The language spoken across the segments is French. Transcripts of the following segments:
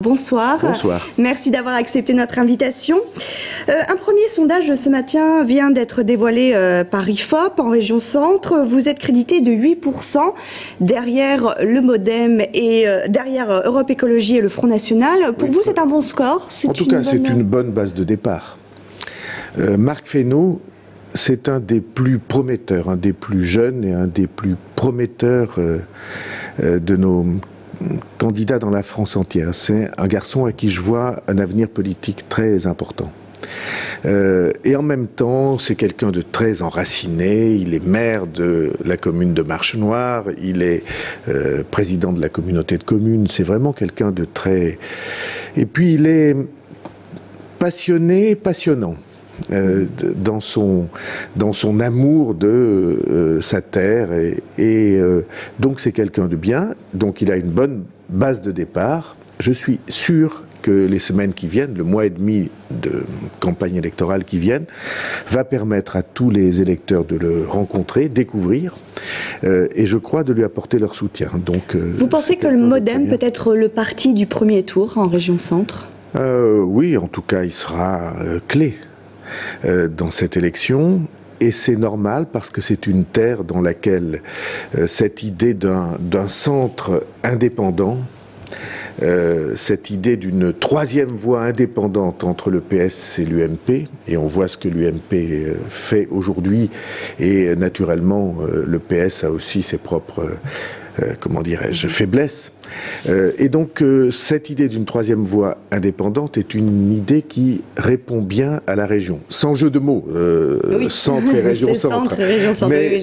Bonsoir. Bonsoir. Merci d'avoir accepté notre invitation. Un premier sondage ce matin vient d'être dévoilé par IFOP en région centre. Vous êtes crédité de 8% derrière le MoDem et derrière Europe Écologie et le Front National. Pour vous, c'est un bon score? En tout cas, c'est une bonne base de départ. Marc Fesneau, c'est un des plus prometteurs, un des plus jeunes et un des plus prometteurs de nos candidat dans la France entière. C'est un garçon à qui je vois un avenir politique très important. Et en même temps, c'est quelqu'un de très enraciné. Il est maire de la commune de Marchenoir, il est président de la communauté de communes. C'est vraiment quelqu'un de très... Et puis il est passionné, passionnant. Dans son amour de sa terre et donc c'est quelqu'un de bien, donc il a une bonne base de départ. Je suis sûr que les semaines qui viennent, le mois et demi de campagne électorale qui viennent, va permettre à tous les électeurs de le rencontrer, découvrir, et je crois de lui apporter leur soutien. Donc, vous pensez que le MoDem peut être le parti du premier tour en région centre? Oui, en tout cas, il sera clé dans cette élection, et c'est normal parce que c'est une terre dans laquelle cette idée d'un centre indépendant, cette idée d'une troisième voie indépendante entre le PS et l'UMP, et on voit ce que l'UMP fait aujourd'hui, et naturellement le PS a aussi ses propres comment dirais-je, faiblesse. Et donc, cette idée d'une troisième voie indépendante est une idée qui répond bien à la région. Sans jeu de mots, oui. Centre et région centre. Mais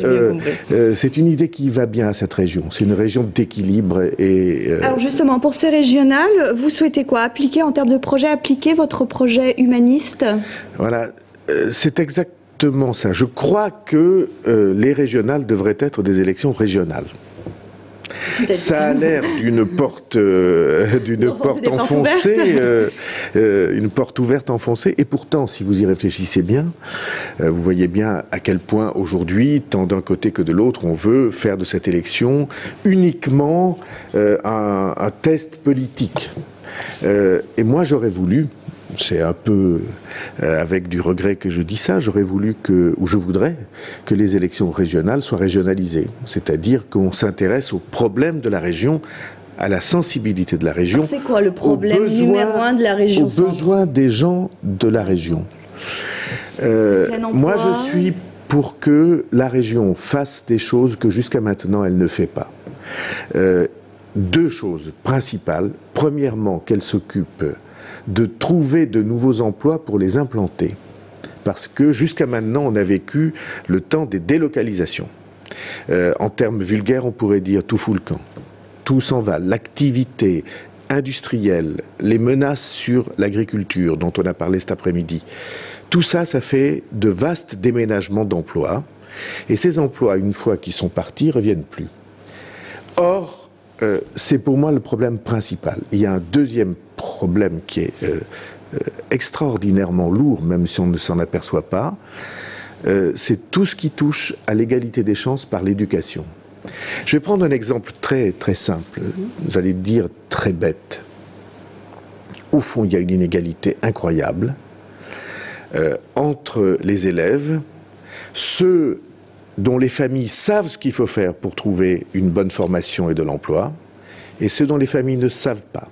c'est une idée qui va bien à cette région. C'est une région d'équilibre. Alors justement, pour ces régionales, vous souhaitez quoi? Appliquer en termes de projet, appliquer votre projet humaniste? Voilà, c'est exactement ça. Je crois que les régionales devraient être des élections régionales. Ça a l'air d'une porte enfoncée, une porte ouverte enfoncée, et pourtant, si vous y réfléchissez bien, vous voyez bien à quel point aujourd'hui, tant d'un côté que de l'autre, on veut faire de cette élection uniquement un test politique. Et moi, j'aurais voulu, c'est un peu avec du regret que je dis ça, j'aurais voulu ou je voudrais que les élections régionales soient régionalisées. C'est-à-dire qu'on s'intéresse aux problèmes de la région, à la sensibilité de la région. C'est quoi le problème numéro un de la région? Aux besoins des gens de la région. Moi, je suis pour que la région fasse des choses que jusqu'à maintenant elle ne fait pas. Deux choses principales. Premièrement, qu'elle s'occupe de trouver de nouveaux emplois pour les implanter. Parce que jusqu'à maintenant, on a vécu le temps des délocalisations. En termes vulgaires, on pourrait dire tout fout le camp. Tout s'en va. L'activité industrielle, les menaces sur l'agriculture, dont on a parlé cet après-midi, tout ça, ça fait de vastes déménagements d'emplois. Et ces emplois, une fois qu'ils sont partis, ne reviennent plus. Or, c'est pour moi le problème principal. Il y a un deuxième problème qui est extraordinairement lourd, même si on ne s'en aperçoit pas, c'est tout ce qui touche à l'égalité des chances par l'éducation. Je vais prendre un exemple très, très simple, j'allais dire très bête. Au fond, il y a une inégalité incroyable entre les élèves, ceux dont les familles savent ce qu'il faut faire pour trouver une bonne formation et de l'emploi, et ceux dont les familles ne savent pas.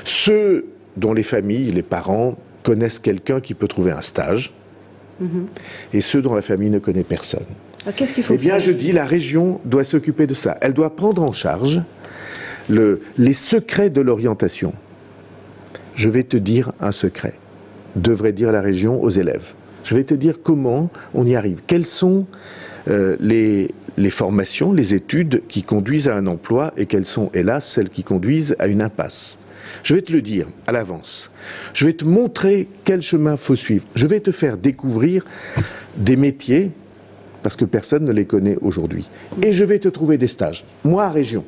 Ceux dont les familles, les parents, connaissent quelqu'un qui peut trouver un stage, et ceux dont la famille ne connaît personne. Qu'est-ce qu'il faut faire ? Eh bien, je dis, la région doit s'occuper de ça. Elle doit prendre en charge les secrets de l'orientation. Je vais te dire un secret, devrait dire la région aux élèves. Je vais te dire comment on y arrive. Quelles sont les formations, les études qui conduisent à un emploi et quelles sont, hélas, celles qui conduisent à une impasse. Je vais te le dire à l'avance. Je vais te montrer quel chemin faut suivre. Je vais te faire découvrir des métiers, parce que personne ne les connaît aujourd'hui. Et je vais te trouver des stages. Moi, à Région.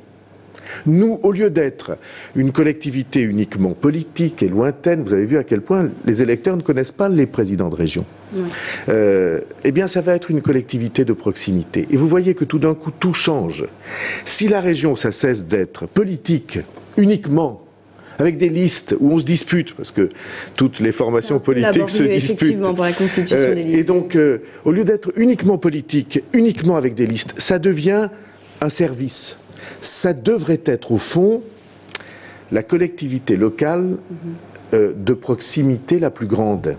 Nous, au lieu d'être une collectivité uniquement politique et lointaine, vous avez vu à quel point les électeurs ne connaissent pas les présidents de région. Eh bien, ça va être une collectivité de proximité. Et vous voyez que tout d'un coup, tout change. Si la région, ça cesse d'être politique uniquement avec des listes où on se dispute, parce que toutes les formations politiques se disputent. Effectivement, pour la constitution des listes. Et donc, au lieu d'être uniquement politique, uniquement avec des listes, ça devient un service. Ça devrait être, au fond, la collectivité locale de proximité la plus grande.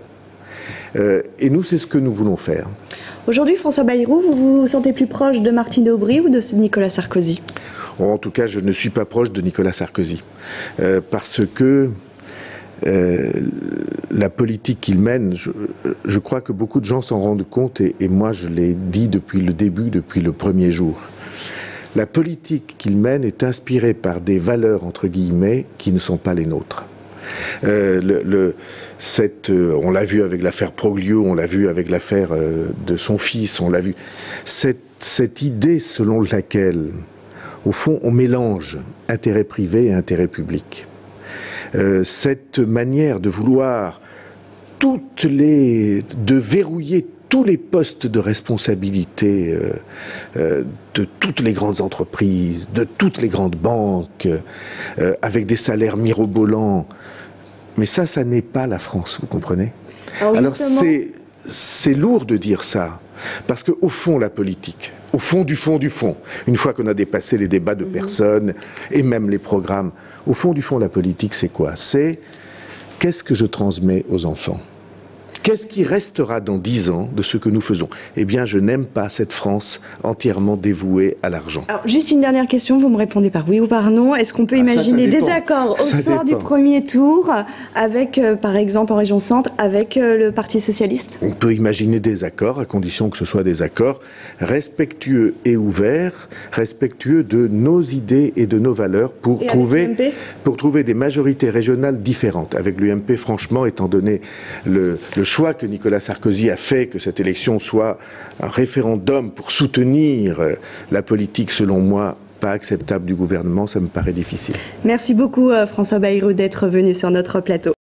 Et nous, c'est ce que nous voulons faire. Aujourd'hui, François Bayrou, vous vous sentez plus proche de Martine Aubry ou de Nicolas Sarkozy? En tout cas, je ne suis pas proche de Nicolas Sarkozy. Parce que la politique qu'il mène, je crois que beaucoup de gens s'en rendent compte, et moi je l'ai dit depuis le début, depuis le premier jour. La politique qu'il mène est inspirée par des valeurs, entre guillemets, qui ne sont pas les nôtres. On l'a vu avec l'affaire Proglio, on l'a vu avec l'affaire de son fils, on l'a vu. Cette idée selon laquelle, au fond, on mélange intérêt privé et intérêt public. Cette manière de vouloir de verrouiller tous les postes de responsabilité de toutes les grandes entreprises, de toutes les grandes banques, avec des salaires mirobolants. Mais ça n'est pas la France, vous comprenez? Alors c'est lourd de dire ça, parce qu'au fond, la politique, au fond du fond du fond, une fois qu'on a dépassé les débats de personnes et même les programmes, au fond du fond, la politique, c'est quoi? C'est qu'est-ce que je transmets aux enfants? Qu'est-ce qui restera dans 10 ans de ce que nous faisons? Eh bien, je n'aime pas cette France entièrement dévouée à l'argent. Alors, juste une dernière question, vous me répondez par oui ou par non. Est-ce qu'on peut imaginer des accords au soir du premier tour avec, par exemple, en région centre, avec le Parti socialiste? On peut imaginer des accords, à condition que ce soit des accords respectueux et ouverts, respectueux de nos idées et de nos valeurs pour trouver des majorités régionales différentes. Avec l'UMP, franchement, étant donné le choix que Nicolas Sarkozy a fait, que cette élection soit un référendum pour soutenir la politique, selon moi, pas acceptable du gouvernement, ça me paraît difficile. Merci beaucoup François Bayrou d'être venu sur notre plateau.